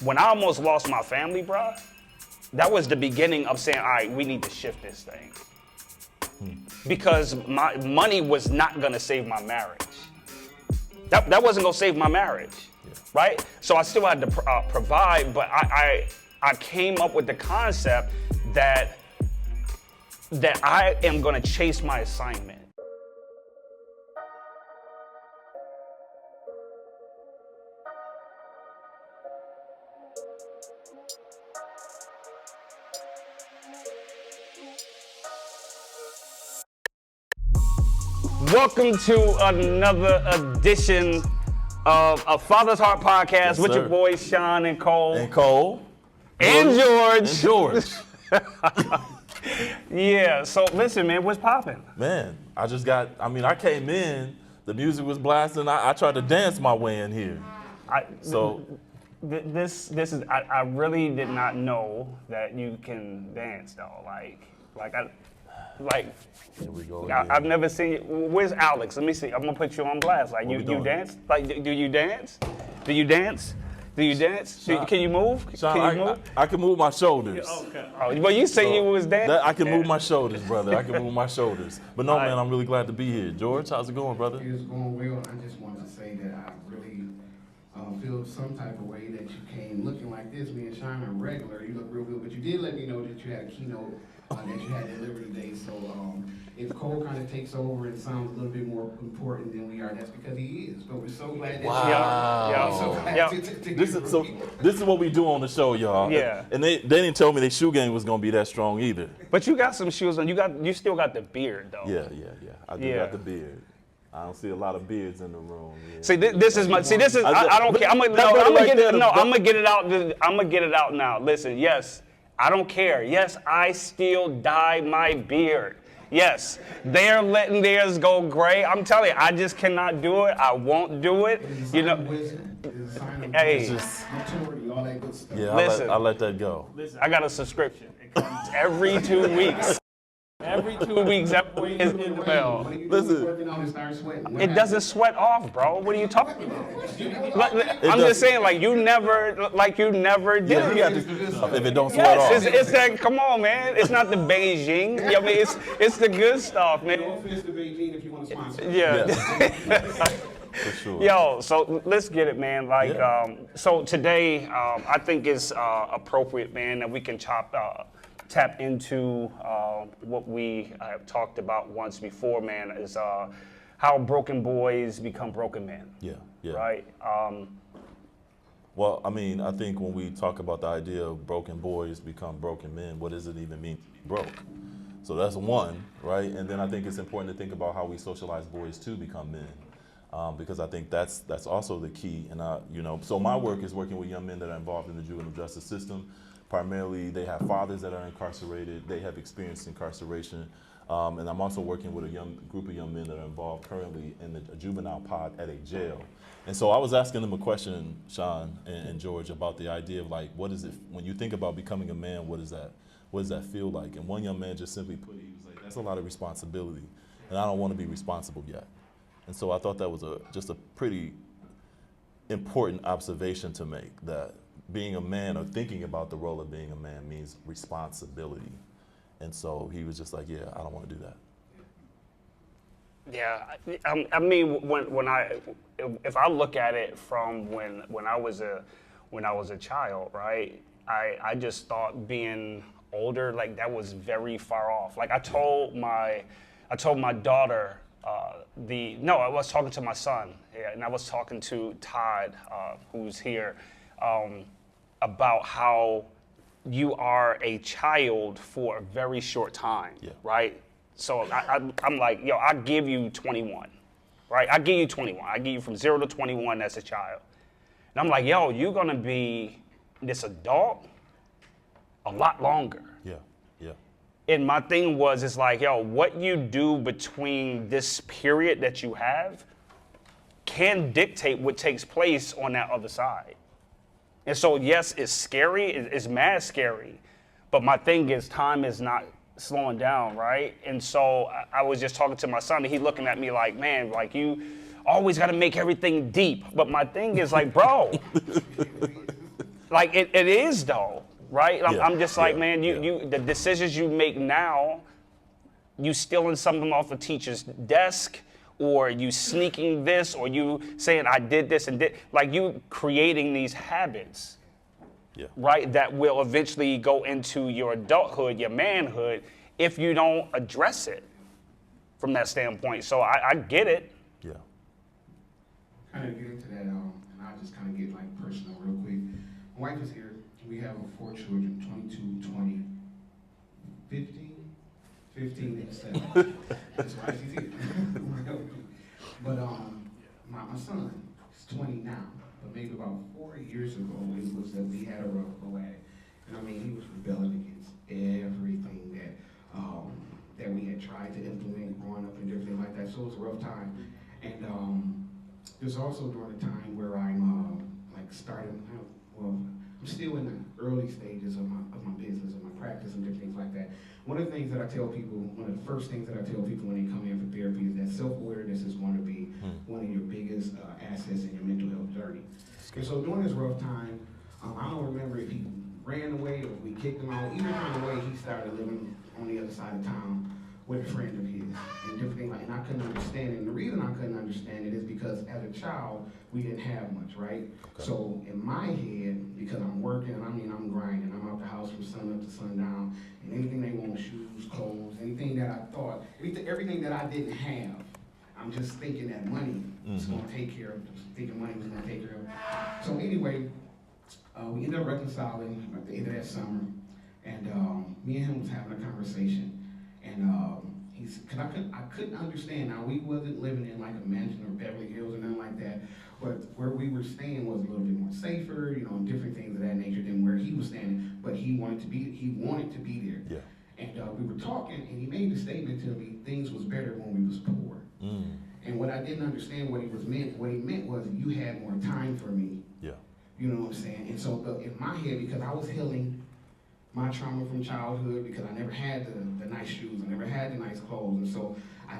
when I almost lost my family, bro, that was the beginning of saying, all right, we need to shift this thing. Because my money was not gonna save my marriage. That wasn't gonna save my marriage, right? So I still had to provide, but I came up with the concept that I am gonna chase my assignment. Welcome to another edition of a Father's Heart Podcast with your boys Sean and Cole. And George. Yeah, so listen, man, what's popping? Man, I came in, the music was blasting, I tried to dance my way in here. This is, I really did not know that you can dance though, Here we go. I've never seen you. Where's Alex? Let me see. I'm gonna put you on blast. Like, you dance? Like, do you dance? Do you dance? Do you dance? Can you move? Sean, can you move? I can move my shoulders. Okay. Oh, well, you say you was dancing. I can move my shoulders, brother. I can move my shoulders. But no, man, I'm really glad to be here. George, how's it going, brother? It's going well. I just wanted to say that I really feel some type of way that you came looking like this. Me and Sean are regular. You look real good, but you did let me know that you had a keynote that you had delivered today. So if Cole kind of takes over and sounds a little bit more important than we are, that's because he is. But we're so glad that This is what we do on the show, y'all. Yeah. And they didn't tell me their shoe game was gonna be that strong either. But you got some shoes on. You still got the beard though. Yeah. I do got the beard. I don't see a lot of beards in the room. Yeah. See, this is I don't care. I'm gonna get it out. I'm gonna get it out now. Listen, yes, I don't care. Yes, I still dye my beard. Yes, they're letting theirs go gray. I'm telling you, I just cannot do it. I won't do it. You know. Hey. All that good stuff. Yeah, listen, I let that go. Listen, I got a subscription. It comes every 2 weeks. Every 2 weeks, every is in the mail. Listen, it doesn't sweat off, bro. What are you talking about? I'm just saying, you never did yeah, it. you got to, if it don't sweat off. It's that. Come on, man. It's not the Beijing. I mean, it's the good stuff, man. No offense to Beijing if you want to sponsor. Yeah. For sure. Yo, so let's get it, man. So today, I think it's appropriate, man, that we can tap into what we have talked about once before, man, is how broken boys become broken men. Yeah. Right? Well, I mean, I think when we talk about the idea of broken boys become broken men, what does it even mean to be broke? So that's one, right? And then I think it's important to think about how we socialize boys to become men. Because I think that's also the key. And so my work is working with young men that are involved in the juvenile justice system. Primarily, they have fathers that are incarcerated. They have experienced incarceration. And I'm also working with a group of young men that are involved currently in a juvenile pod at a jail. And so I was asking them a question, Sean and George, about the idea of what is it, when you think about becoming a man, what does that feel like? And one young man just simply put it, he was like, that's a lot of responsibility. And I don't want to be responsible yet. And so I thought that was just a pretty important observation to make, that being a man or thinking about the role of being a man means responsibility. And so he was just like, yeah, I don't want to do that. Yeah, I mean, if I look at it from when I was a child, right? I just thought being older, that was very far off. I told my daughter, I was talking to my son, and I was talking to Todd, who's here, about how you are a child for a very short time, right? So I'm like, yo, I give you 21, right? I give you 21. I give you from 0 to 21 as a child. And I'm like, yo, you're gonna be this adult a lot longer. Yeah. And my thing was, it's like, yo, what you do between this period that you have can dictate what takes place on that other side. And so, yes, it's scary, it's mad scary, but my thing is time is not slowing down, right? And so I was just talking to my son, and he looking at me like, man, you always got to make everything deep. But my thing is bro, Like it is though, right? Yeah, I'm just like, yeah, man, yeah. you the decisions you make now, you stealing something off a teacher's desk, or you sneaking this, or you saying I did this and did, like you creating these habits, Yeah. right? That will eventually go into your adulthood, your manhood, if you don't address it from that standpoint. So I get it. Yeah. Kind of get into that, and I'll just kind of get like personal real quick. My wife is here. We have 4 children, 22, 20, 15, and 7. That's why she's here. But my son is 20 now, but maybe about 4 years ago, it was that we had a rough go at it. And I mean, he was rebelling against everything that we had tried to implement growing up and everything like that. So it was a rough time. And there's also during a time where I'm like starting, well, I'm still in the early stages of my business and my practice and different things like that. One of the things that I tell people, one of the first things that I tell people when they come in for therapy is that self-awareness is going to be one of your biggest assets in your mental health journey. And so during this rough time, I don't remember if he ran away or if we kicked him out. Either kind of way, he started living on the other side of town with a friend of his and different things like, and I couldn't understand it. And the reason I couldn't understand it is because as a child, we didn't have much, right? Okay. So in my head, because I'm working and I'm grinding, I'm out the house from sun up to sundown, and anything they want, shoes, clothes, anything that I thought, everything that I didn't have, I'm just thinking that money was going to take care of, thinking money was going to take care of it. So anyway, we ended up reconciling at the end of that summer, and me and him was having a conversation. And cause I couldn't understand. Now, we wasn't living in like a mansion or Beverly Hills or nothing like that, but where we were staying was a little bit more safer, and different things of that nature than where he was staying. But he wanted to be there. Yeah. And we were talking, and he made the statement to me, things was better when we was poor. And what I didn't understand what he meant was you had more time for me. Yeah. You know what I'm saying? And so in my head, because I was healing my trauma from childhood, because I never had the nice shoes, I never had the nice clothes, and so I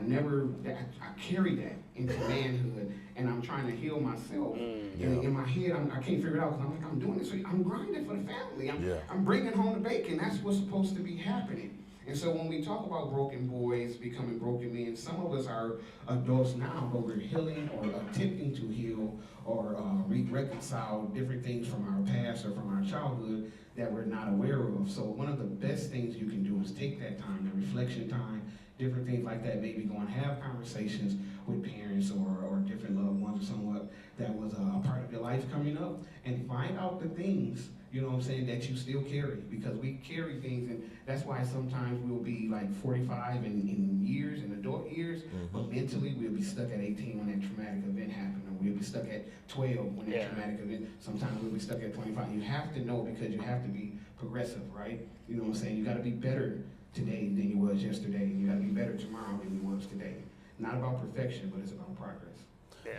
carried that into manhood, and I'm trying to heal myself. And in my head, I can't figure it out, because I'm doing this, I'm grinding for the family. I'm bringing home the bacon. That's what's supposed to be happening. And so when we talk about broken boys becoming broken men, some of us are adults now, but we're healing or attempting to heal or reconcile different things from our past or from our childhood that we're not aware of. So one of the best things you can do is take that time, the reflection time, different things like that, maybe go and have conversations with parents or different loved ones or someone that was a part of your life coming up, and find out the things, that you still carry, because we carry things, and that's why sometimes we'll be like 45 in years, in adult years, but mentally we'll be stuck at 18 when that traumatic event happened, or we'll be stuck at 12 when that traumatic event, sometimes we'll be stuck at 25. You have to know, because you have to be progressive, right? You know what I'm saying? You gotta be better today than you was yesterday, and you gotta be better tomorrow than you was today. Not about perfection, but it's about progress. Yeah.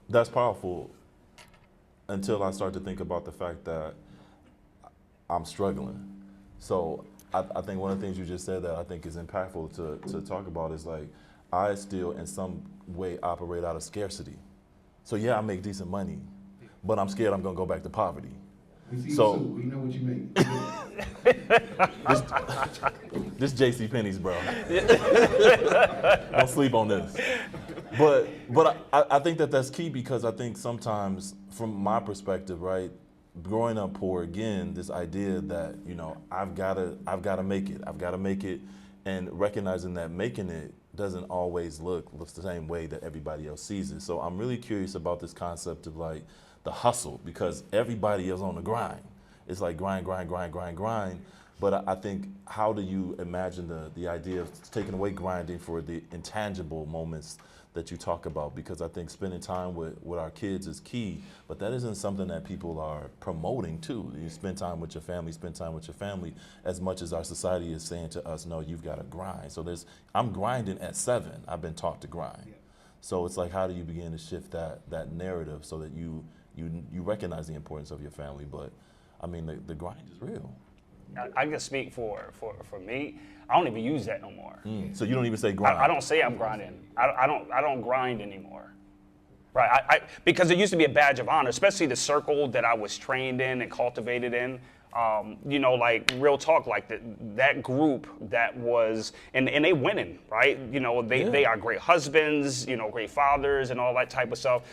That's powerful, until I start to think about the fact that I'm struggling. So I think one of the things you just said that I think is impactful to talk about is like, I still in some way operate out of scarcity. So yeah, I make decent money, but I'm scared I'm gonna go back to poverty. We see so we know what you mean. This JC Penney's, bro. Don't sleep on this. But I think that's key, because I think sometimes from my perspective, right, growing up poor, again, this idea that, I've gotta make it, and recognizing that making it doesn't always look the same way that everybody else sees it. So I'm really curious about this concept of like the hustle, because everybody is on the grind. It's like grind. But I think, how do you imagine the idea of taking away grinding for the intangible moments that you talk about? Because I think spending time with our kids is key, but that isn't something that people are promoting too. You spend time with your family as much as our society is saying to us, no, you've got to grind. So I'm grinding at 7. I've been taught to grind. Yeah. So it's like, how do you begin to shift that narrative so that you recognize the importance of your family? But I mean, the grind is real. I can speak for me. I don't even use that no more. So you don't even say grind? I don't say I'm grinding. I don't grind anymore. Right, because it used to be a badge of honor, especially the circle that I was trained in and cultivated in. You know, like real talk, like that group that was, and they winning, right? You know, they are great husbands, you know, great fathers and all that type of stuff.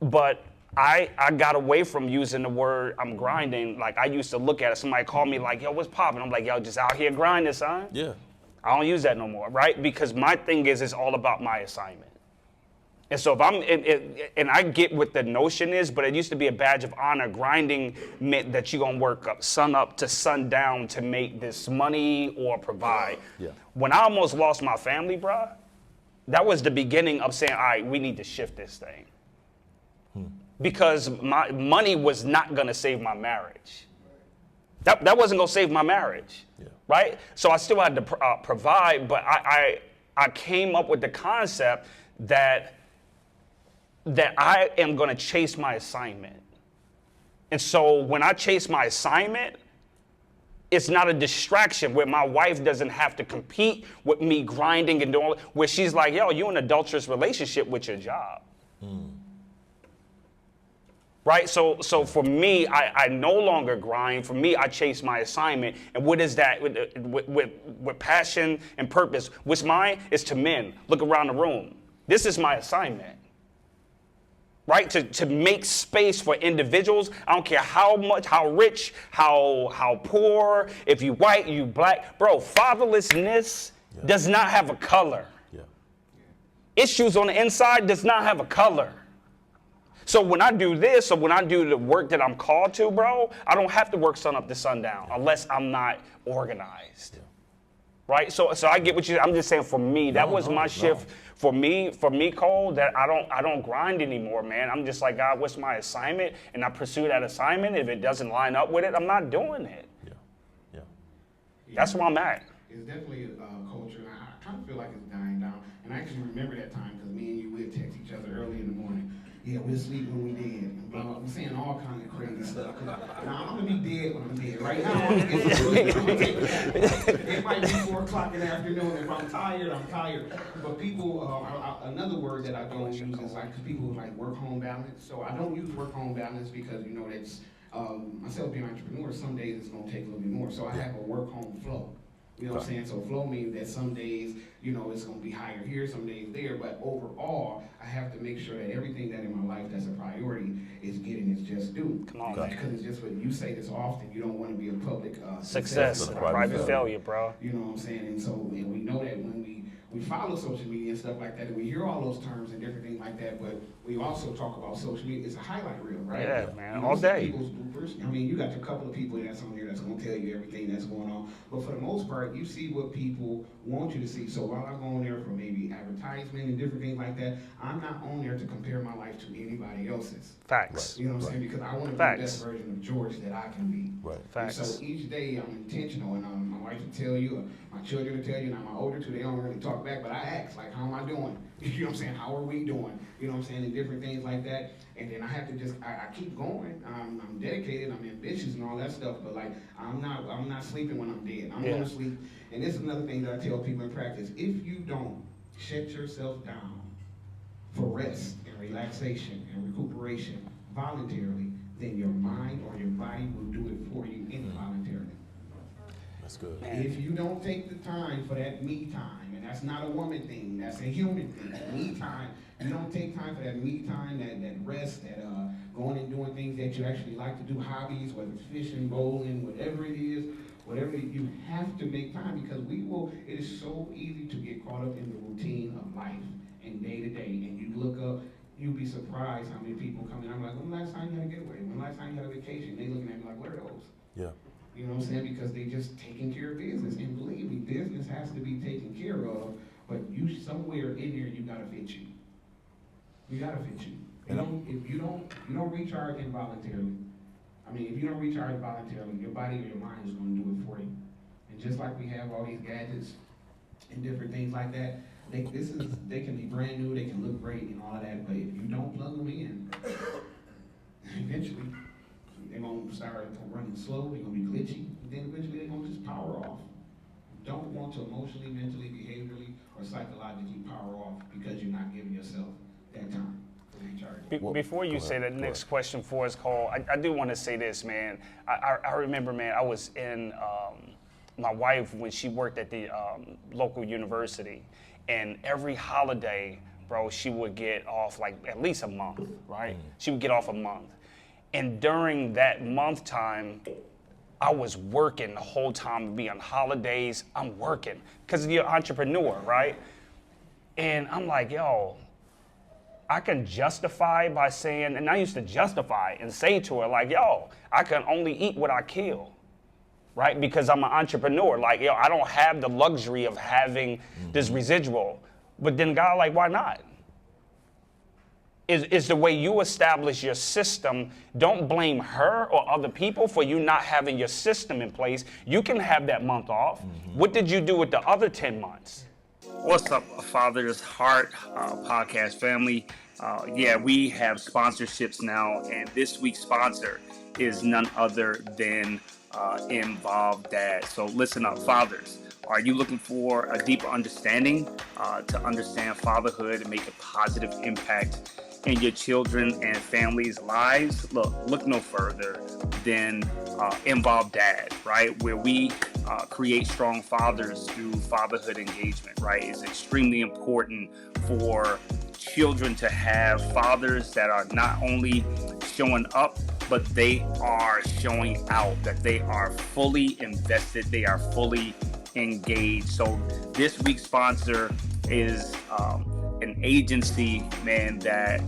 But I got away from using the word I'm grinding. Like I used to look at it, somebody called me like, yo, what's poppin'? I'm like, yo, just out here grinding, son. Yeah. I don't use that no more, right? Because my thing is, it's all about my assignment. And so if and I get what the notion is, but it used to be a badge of honor. Grinding meant that you're going to work up to sundown to make this money or provide. Yeah. When I almost lost my family, bro, that was the beginning of saying, all right, we need to shift this thing. Because my money was not going to save my marriage. That wasn't going to save my marriage, right? So I still had to provide, but I came up with the concept that I am going to chase my assignment. And so when I chase my assignment, it's not a distraction where my wife doesn't have to compete with me grinding and doing, where she's like, yo, you in an adulterous relationship with your job. Right? So for me, I no longer grind. For me, I chase my assignment. And what is that? With passion and purpose. What's mine is to men. Look around the room. This is my assignment. Right? To make space for individuals. I don't care how much, how rich, how poor, if you white, you black. Bro, fatherlessness does not have a color. Yeah. Issues on the inside does not have a color. So when I do this, or when I do the work that I'm called to, bro, I don't have to work sun up to sundown unless I'm not organized. Yeah. Right? So I get what I'm just saying for me, that was my shift. For me, Cole, that I don't grind anymore, man. I'm just like, God, what's my assignment? And I pursue that assignment. If it doesn't line up with it, I'm not doing it. Yeah. That's where I'm at. It's definitely a culture, and I kind of feel like it's dying down. And I actually remember that time because me and you would text each other early in the morning. Yeah, we'll sleep when we dead. And blah, blah. I'm saying all kind of crazy stuff. Now, I'm going to be dead when I'm dead. Right now, it might be 4 o'clock in the afternoon. If I'm tired, I'm tired. But people, another word that I don't use is like, because people like work-home balance. So I don't use work-home balance because, you know, that's, myself being an entrepreneur, some days it's going to take a little bit more. So I have a work-home flow. You know what I'm saying? So flow means that some days, you know, it's going to be higher here, some days there, but overall, I have to make sure that everything that in my life that's a priority is getting its just due. Come on, because it's just what you say this often, you don't want to be a public success, a private failure, bro. You know what I'm saying? And so we know that when we follow social media and stuff like that, and we hear all those terms and different things like that, but we also talk about social media. It's a highlight reel, right? Yeah, man, you know, all day. People's bloopers. I mean, you got a couple of people that's on there that's going to tell you everything that's going on, but for the most part, you see what people want you to see. So while I go on there for maybe advertisement and different things like that, I'm not on there to compare my life to anybody else's. Facts. You know what I'm saying? Because I want to be the best version of George that I can be. Right. Facts. And so each day I'm intentional, and my wife will tell you, my children will tell you, and my older two, they don't really talk back, but I ask, like, how am I doing? You know what I'm saying? How are we doing? You know what I'm saying? And different things like that. And then I have to just, I keep going. I'm dedicated, I'm ambitious and all that stuff, but like, I'm not sleeping when I'm dead. I'm going to sleep. And this is another thing that I tell people in practice. If you don't shut yourself down for rest and relaxation and recuperation voluntarily, then your mind or your body will do it for you involuntarily. That's good. If you don't take the time for that me time, and that's not a woman thing, that's a human thing, me time, you don't take time for that me time, that rest, that going and doing things that you actually like to do, hobbies, whether it's fishing, bowling, whatever it is, you have to make time because it is so easy to get caught up in the routine of life and day to day, and you look up, you'll be surprised how many people come in. I'm like, when last time you had a getaway? When last time you had a vacation? They looking at me like, what are those? Yeah. You know what I'm saying? Because they just taking care of business. And believe me, business has to be taken care of, but you somewhere in there you gotta fit you. You gotta fit you. If you don't recharge involuntarily, if you don't recharge voluntarily, your body or your mind is gonna do it for you. And just like we have all these gadgets and different things like that, they can be brand new, they can look great and all of that, but if you don't plug them in, eventually they're going to start running slow, they're going to be glitchy, and then eventually they're going to just power off. Don't want to emotionally, mentally, behaviorally, or psychologically power off because you're not giving yourself that time. Before you say the next question for us, Cole, I do want to say this, man. I remember, man, I was in my wife when she worked at the local university, and every holiday, bro, she would get off like at least a month, right? She would get off a month. And during that month time, I was working the whole time. Be on holidays, I'm working because you're an entrepreneur, right? And I'm like, yo, I can justify by saying, and I used to justify and say to her, like, yo, I can only eat what I kill, right? Because I'm an entrepreneur. Like, yo, I don't have the luxury of having this residual. But then God, like, why not? Is the way you establish your system. Don't blame her or other people for you not having your system in place. You can have that month off. What did you do with the other 10 months? What's up, Father's Heart podcast family? Yeah, we have sponsorships now, and this week's sponsor is none other than Involved Dad. So listen up, fathers. Are you looking for a deeper understanding to understand fatherhood and make a positive impact in your children and families' lives? Look no further than Involved Dad, right? Where we create strong fathers through fatherhood engagement, right? It's extremely important for children to have fathers that are not only showing up, but they are showing out, that they are fully invested, they are fully engaged. So this week's sponsor is an agency, man, that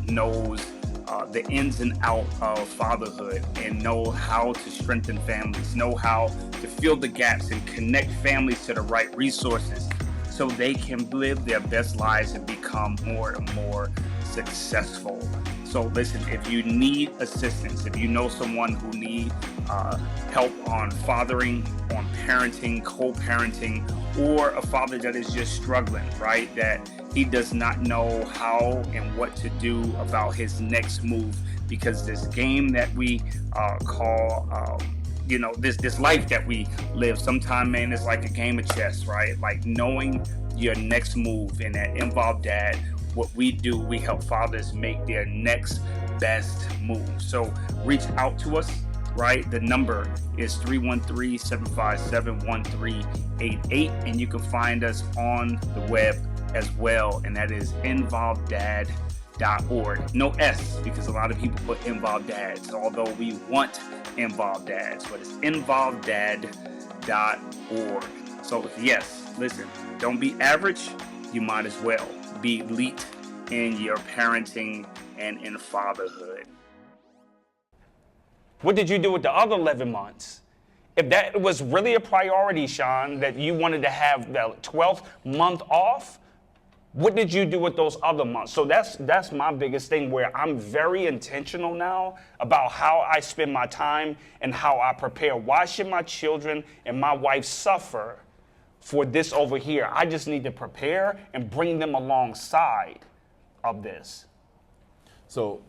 knows the ins and outs of fatherhood and know how to strengthen families, know how to fill the gaps and connect families to the right resources so they can live their best lives and become more and more successful. So listen, if you need assistance, if you know someone who needs help on fathering, on parenting, co-parenting, or a father that is just struggling, right? That he does not know how and what to do about his next move, because this game that we call, this life that we live, sometimes, man, it's like a game of chess, right? Like knowing your next move. And at Involved Dad, what we do, we help fathers make their next best move. So reach out to us, right? The number is 313-757-1388, and you can find us on the web as well, and that is involveddad.org. No S, because a lot of people put Involved Dads, although we want Involved Dads, but it's involveddad.org. So yes, listen, don't be average, you might as well be elite in your parenting and in fatherhood. What did you do with the other 11 months? If that was really a priority, Sean, that you wanted to have the 12th month off, what did you do with those other months? So that's my biggest thing, where I'm very intentional now about how I spend my time and how I prepare. Why should my children and my wife suffer for this over here? I just need to prepare and bring them alongside of this. So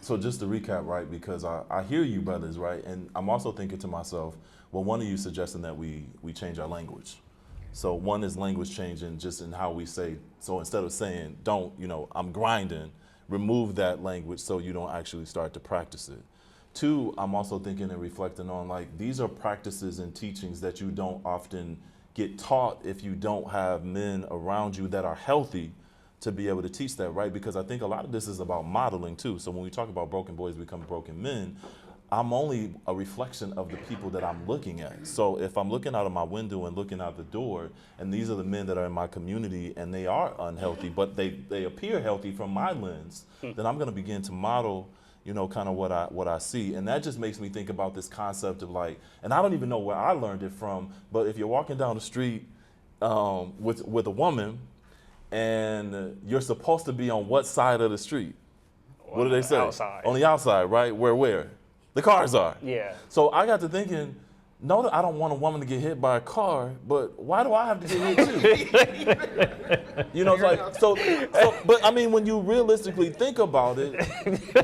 just to recap, right, because I hear you, brothers, right, and I'm also thinking to myself, well, one of you suggesting that we change our language. So one is language changing just in how we say. So instead of saying, don't, I'm grinding, remove that language so you don't actually start to practice it. Two, I'm also thinking and reflecting on, like, these are practices and teachings that you don't often get taught if you don't have men around you that are healthy to be able to teach that, right? Because I think a lot of this is about modeling too. So when we talk about broken boys become broken men, I'm only a reflection of the people that I'm looking at. So if I'm looking out of my window and looking out the door, and these are the men that are in my community and they are unhealthy, but they appear healthy from my lens, then I'm gonna begin to model, kind of what I see. And that just makes me think about this concept of, like, and I don't even know where I learned it from, but if you're walking down the street with a woman and you're supposed to be on what side of the street? What do they say? Outside. On the outside, right? Where? The cars are. Yeah. So I got to thinking, no, that I don't want a woman to get hit by a car, but why do I have to get hit too? It's like, so, but I mean, when you realistically think about it,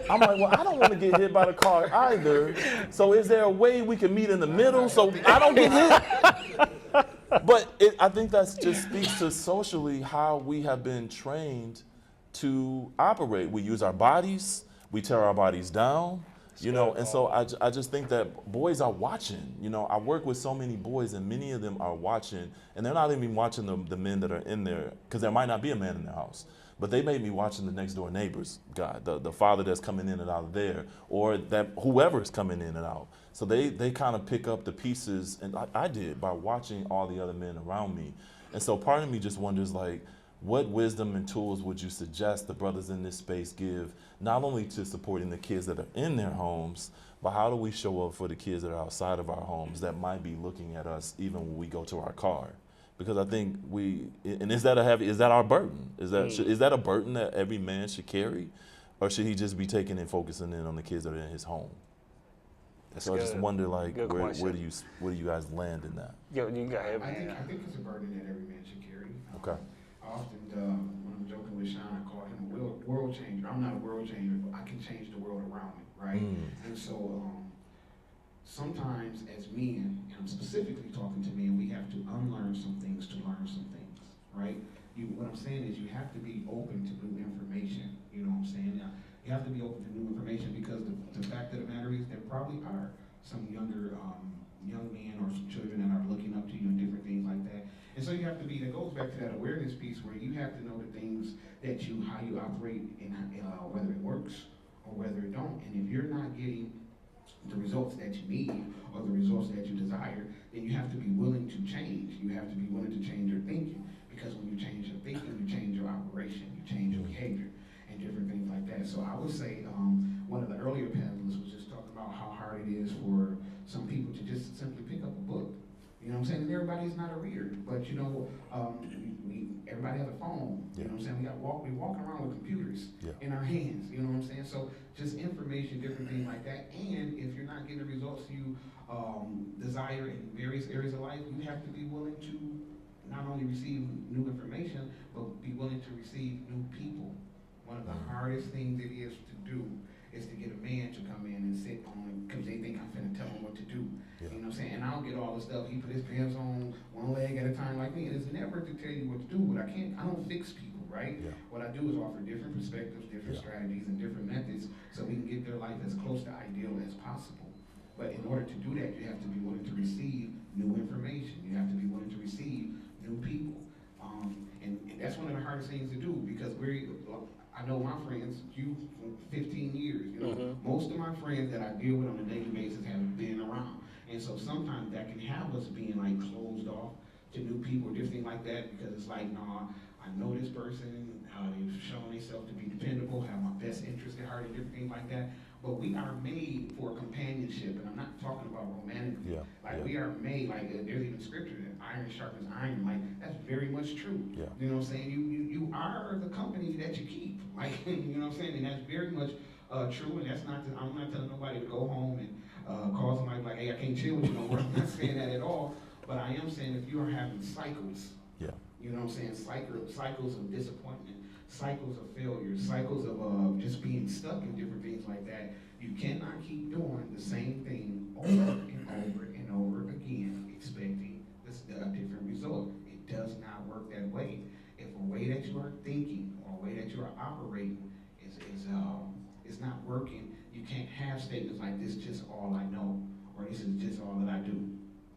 I'm like, well, I don't want to get hit by the car either. So is there a way we can meet in the middle so I don't get hit? But I think that just speaks to socially how we have been trained to operate. We use our bodies, we tear our bodies down, you know, and so I just think that boys are watching. You know, I work with so many boys, and many of them are watching, and they're not even watching the men that are in there, because there might not be a man in the house, but they may be watching the next door neighbor's guy, the father that's coming in and out of there, or that whoever's coming in and out. So they kind of pick up the pieces, and I did, by watching all the other men around me. And so part of me just wonders, like, what wisdom and tools would you suggest the brothers in this space give, not only to supporting the kids that are in their homes, but how do we show up for the kids that are outside of our homes that might be looking at us even when we go to our car? Because I think is that our burden? Is that a burden that every man should carry? Or should he just be taking and focusing in on the kids that are in his home? So I just wonder, like, where do you guys land in that? Yo, you got it, I man. think it's a burden that every man should carry. Okay. I often, when I'm joking with Sean, I call him a world changer. I'm not a world changer, but I can change the world around me, right? And so sometimes as men, and I'm specifically talking to men, we have to unlearn some things to learn some things, right? What I'm saying is you have to be open to new information. You know what I'm saying? You have to be open to new information, because the fact of the matter is there probably are some younger young men or some children that are looking up to you and different things like that. And so you have to that goes back to that awareness piece where you have to know the things how you operate and whether it works or whether it don't. And if you're not getting the results that you need or the results that you desire, then you have to be willing to change. You have to be willing to change your thinking, because when you change your thinking, you change your operation, you change your behavior and different things like that. So I would say one of the earlier panelists was just talking about how hard it is for some people to just simply pick up a book. You know what I'm saying? And everybody's not a reader, but you know, everybody has a phone. You know what I'm saying? We walk around with computers in our hands. You know what I'm saying? So just information, different things like that. And if you're not getting the results you desire in various areas of life, you have to be willing to not only receive new information, but be willing to receive new people. One of the hardest things it is to do is to get a man to come in and sit on, because they think I'm finna tell him what to do. You know what I'm saying? And I'll get all the stuff. He put his pants on one leg at a time like me. And it's never to tell you what to do, but I don't fix people, right? What I do is offer different perspectives, different strategies, and different methods so we can get their life as close to ideal as possible. But in order to do that, you have to be willing to receive new information. You have to be willing to receive new people. And that's one of the hardest things to do, because I know my friends, you 15 years, you know, most of my friends that I deal with on a daily basis have been around. And so sometimes that can have us being like closed off to new people or different things like that, because it's like, nah, I know this person, they've shown themselves to be dependable, have my best interest at heart and different things like that. But we are made for companionship, and I'm not talking about romantically. We are made, like there's even scripture that iron sharpens iron, like that's very much true. You know what I'm saying? You are the company that you keep, like, you know what I'm saying? And that's very much true, and that's not, I'm not telling nobody to go home and call somebody like, hey, I can't chill with you no more. I'm not saying that at all, but I am saying if you are having cycles, you know what I'm saying, cycles of disappointment, cycles of failure, cycles of just being stuck in different things like that, you cannot keep doing the same thing over and over and over again, expecting a different result. It does not work that way. If a way that you are thinking or a way that you are operating is not working, you can't have statements like, this is just all I know, or this is just all that I do.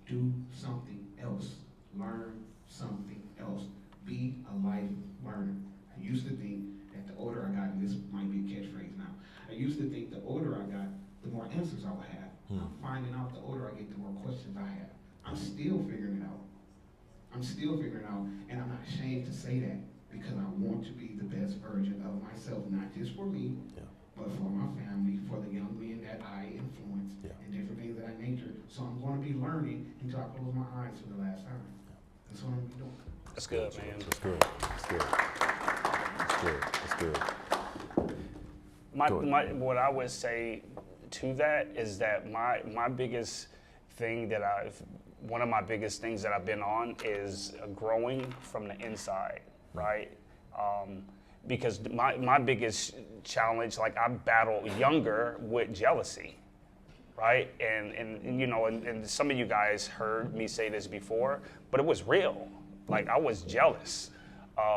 Do something else. Learn something else. Be a life learner. I used to think that the older I got, and this might be a catchphrase now, I used to think the older I got, the more answers I would have. I'm finding out the older I get, the more questions I have. I'm still figuring it out. And I'm not ashamed to say that, because I want to be the best version of myself, not just for me, but for my family, for the young men that I influence, and different things of that nature. So I'm going to be learning until I close my eyes for the last time. That's what I'm going to be doing. That's good, man. That's good. That's good. That's good. What I would say to that is that my biggest thing one of my biggest things that I've been on is growing from the inside, right? Because my biggest challenge, like I battled younger with jealousy, right? And you know, and some of you guys heard me say this before, but it was real. Like I was jealous,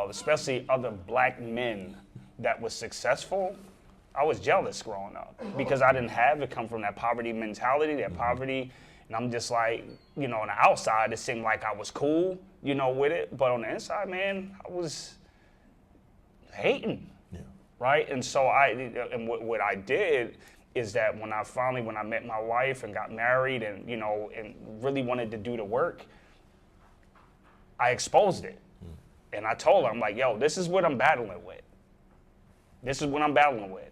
especially other black men that was successful, I was jealous growing up because I didn't have it, come from that poverty mentality, that poverty. And I'm just like, you know, on the outside, it seemed like I was cool, you know, with it. But on the inside, man, I was hating, right? And so what I did is that when I met my wife and got married and, you know, and really wanted to do the work, I exposed it. And I told her, I'm like, yo, this is what I'm battling with. This is what I'm battling with.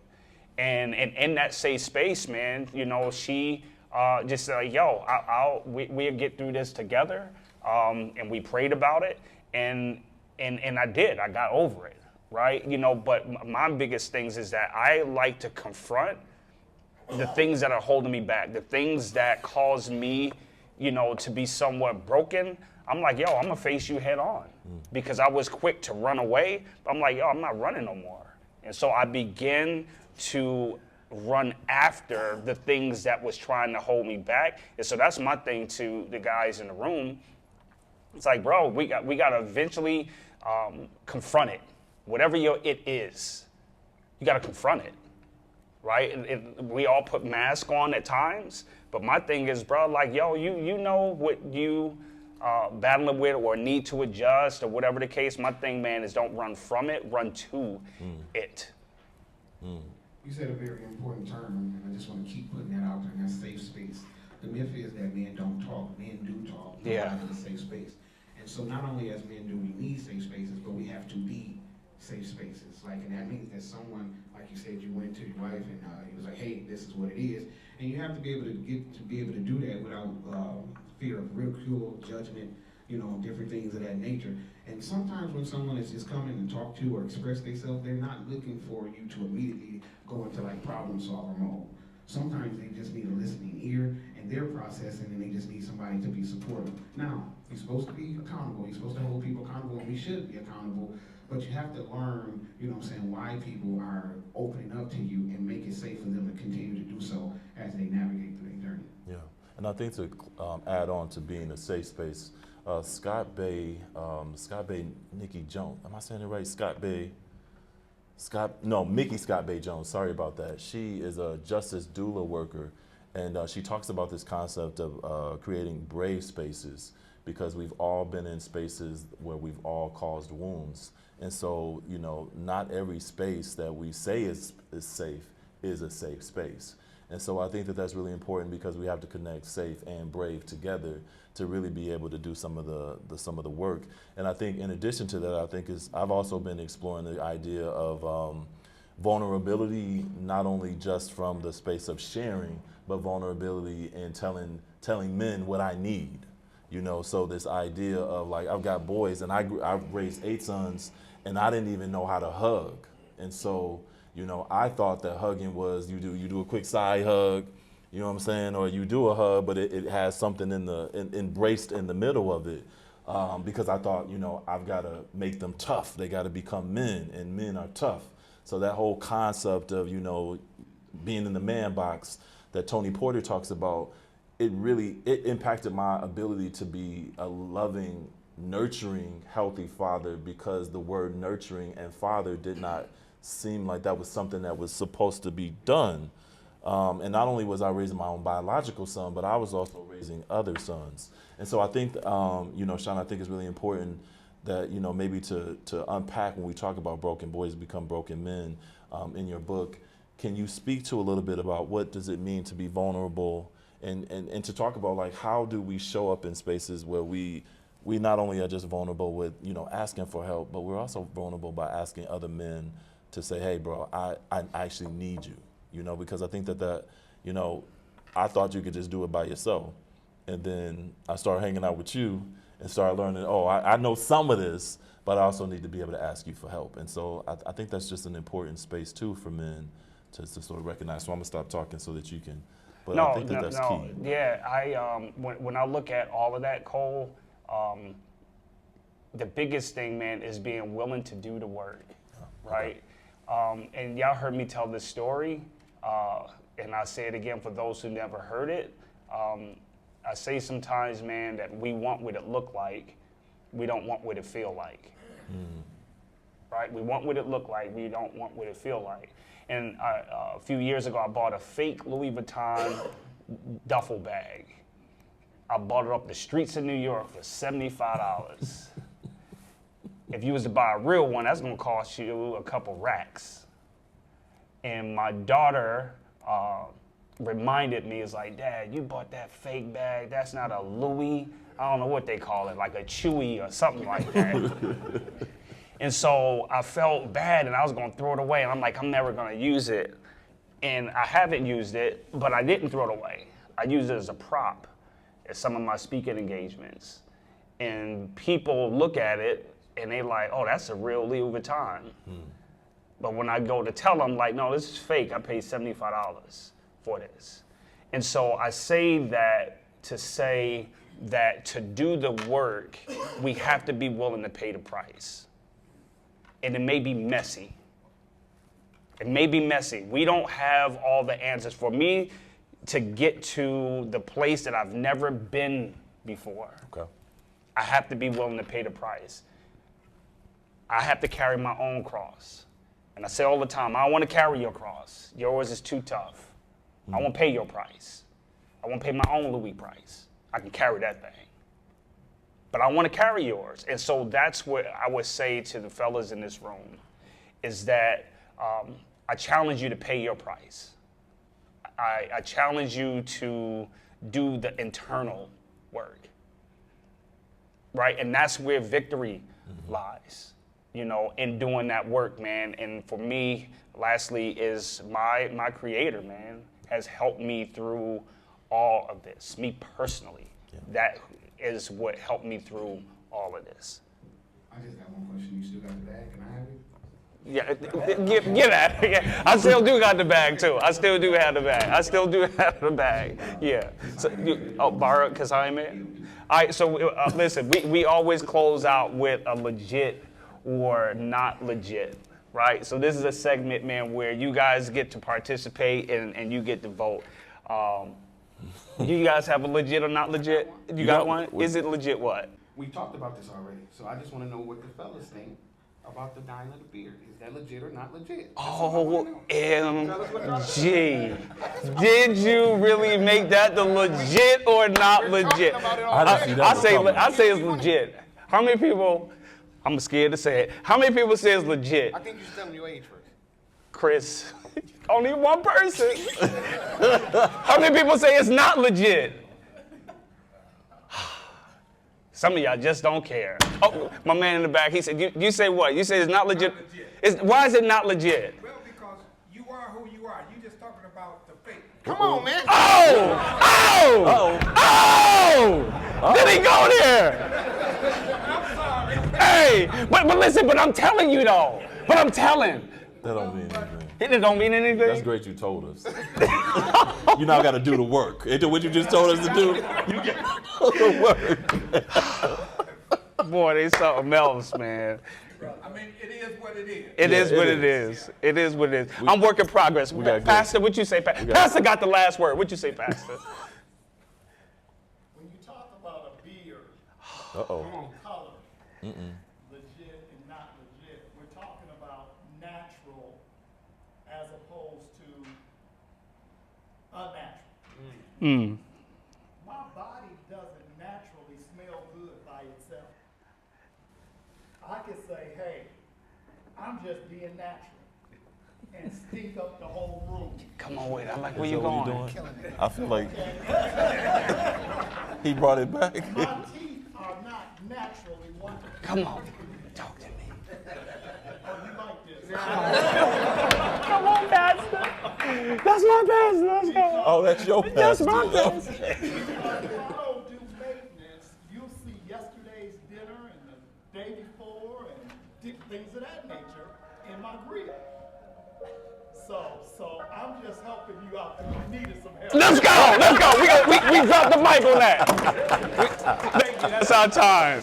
And in that safe space, man, you know, she just like, yo, we'll get through this together. And we prayed about it. And I did. I got over it, right? You know, but my biggest things is that I like to confront the things that are holding me back, the things that cause me, you know, to be somewhat broken. I'm like, yo, I'm gonna face you head on. Because I was quick to run away. But I'm like, yo, I'm not running no more. And so I began to run after the things that was trying to hold me back. And so that's my thing to the guys in the room. It's like, bro, we got to eventually confront it. Whatever it is, you got to confront it, right? We all put masks on at times, but my thing is, bro, like, yo, you know what you battling with or need to adjust or whatever the case. My thing, man, is don't run from it, run to it. You said a very important term, and I just want to keep putting that out there, and that's safe space. The myth is that men don't talk, men do talk. Yeah. In a safe space. And so not only as men do we need safe spaces, but we have to be safe spaces. Like, and that means that someone, like you said, you went to your wife and he was like, hey, this is what it is. And you have to be able to do that without fear of ridicule, judgment, you know, different things of that nature. And sometimes when someone is just coming and talk to or express themselves, they're not looking for you to immediately go into like problem solver mode. Sometimes they just need a listening ear and they're processing and they just need somebody to be supportive. Now, you're supposed to be accountable. You're supposed to hold people accountable, and we should be accountable. But you have to learn, you know what I'm saying, why people are opening up to you and make it safe for them to continue to do so as they navigate through their journey. Yeah, and I think to add on to being a safe space, Nikki Jones, am I saying it right? Mickey Scott Bay Jones, sorry about that. She is a justice doula worker, and she talks about this concept of creating brave spaces, because we've all been in spaces where we've all caused wounds. And so, you know, not every space that we say is safe is a safe space. And so I think that that's really important, because we have to connect safe and brave together to really be able to do some of the work. And I think in addition to that, I've also been exploring the idea of vulnerability, not only just from the space of sharing, but vulnerability in telling men what I need. You know, so this idea of like, I've got boys and I've raised 8 sons and I didn't even know how to hug. And so, you know, I thought that hugging was you do a quick side hug, you know what I'm saying? Or you do a hug, but it has something embraced in the middle of it. Because I thought, you know, I've got to make them tough. They got to become men, and men are tough. So that whole concept of, you know, being in the man box that Tony Porter talks about, it impacted my ability to be a loving, nurturing, healthy father, because the word nurturing and father did not seem like that was something that was supposed to be done. And not only was I raising my own biological son, but I was also raising other sons. And so I think, you know, Sean, I think it's really important that, you know, maybe to unpack when we talk about broken boys become broken men in your book. Can you speak to a little bit about what does it mean to be vulnerable, and to talk about like how do we show up in spaces where we not only are just vulnerable with, you know, asking for help, but we're also vulnerable by asking other men to say, hey, bro, I actually need you, you know, because I think that, you know, I thought you could just do it by yourself. And then I started hanging out with you and started learning, I know some of this, but I also need to be able to ask you for help. And so I think that's just an important space too for men to sort of recognize. So I'm gonna stop talking so that you can, but I think that's key. Yeah, when I look at all of that, Cole, the biggest thing, man, is being willing to do the work, right? And y'all heard me tell this story, and I say it again for those who never heard it. I say sometimes, man, that we want what it look like, we don't want what it feel like. right? We want what it look like. We don't want what it feel like. And a few years ago, I bought a fake Louis Vuitton duffel bag. I bought it off the streets of New York for $75. If you was to buy a real one, that's gonna cost you a couple racks. And my daughter reminded me, it's like, Dad, you bought that fake bag. That's not a Louis, I don't know what they call it, like a Chewy or something like that. And so I felt bad and I was gonna throw it away. And I'm like, I'm never gonna use it. And I haven't used it, but I didn't throw it away. I used it as a prop at some of my speaking engagements. And people look at it and they like, oh, that's a real Louis Vuitton. But when I go to tell them, like, no, this is fake. I paid $75 for this. And so I say that to say that to do the work, we have to be willing to pay the price. And it may be messy. It may be messy. We don't have all the answers. For me to get to the place that I've never been before, I have to be willing to pay the price. I have to carry my own cross. And I say all the time, I don't want to carry your cross. Yours is too tough. I won't pay your price. I won't pay my own Louis price. I can carry that thing. But I want to carry yours. And so that's what I would say to the fellas in this room, is that I challenge you to pay your price. I challenge you to do the internal work, right? And that's where victory lies, you know, in doing that work, man. And for me, lastly, is my creator, man, has helped me through all of this, me personally. Yeah. That is what helped me through all of this. I just got one question. You still got the bag? Can I have it? Yeah, get at it. Yeah. I still do got the bag too. I still do have the bag. Yeah. So borrow it because I'm in. All right. So listen, we always close out with a legit or not legit, right? So this is a segment, man, where you guys get to participate and you get to vote. You guys have a legit or not legit? You got one? Is it legit what? We talked about this already, so I just want to know what the fellas think about the dyeing of the beard. Is that legit or not legit? OMG. Did you really make that the legit or not legit? I say it's legit. How many people, I'm scared to say it, how many people say it's legit? I think you should tell them your age first. Chris, only one person. How many people say it's not legit? Some of y'all just don't care. Oh, my man in the back, he said, you say what? You say it's not legit? Not legit. Why is it not legit? Well, because you are who you are. You just talking about the fake. Come on, man. Oh! Did he go there? I'm sorry. Hey, but listen, but I'm telling you though. But I'm telling. That don't mean anything. It don't mean anything? That's great you told us. You now got to do the work. Into what you just told us to do, you got to do the work. Boy, they something else, man. I mean, it is what it is. It is what it is. It is what it is. I'm work in progress. Pastor, what you say? Pastor got the last word. What you say, Pastor? When you talk about a beard, Uh-oh. color, legit and not legit, we're talking about natural as opposed to unnatural. My body doesn't naturally smell good by itself. I could say, hey, I'm just being natural and stink up the whole room. Come on, wait. I like where Is you that what going. you doing? I feel like he brought it back. My teeth are not naturally wonderful. Come on. Talk to me. Oh, you like this? Come on, Pastor. That's my pastor. Let's go. Oh, that's your pastor. That's my pastor. If I don't do maintenance, you'll see yesterday's dinner and the day before and things of that nature in my grill. So I'm just helping you out because you needed some help. Let's go. We dropped the mic on that. That's our time.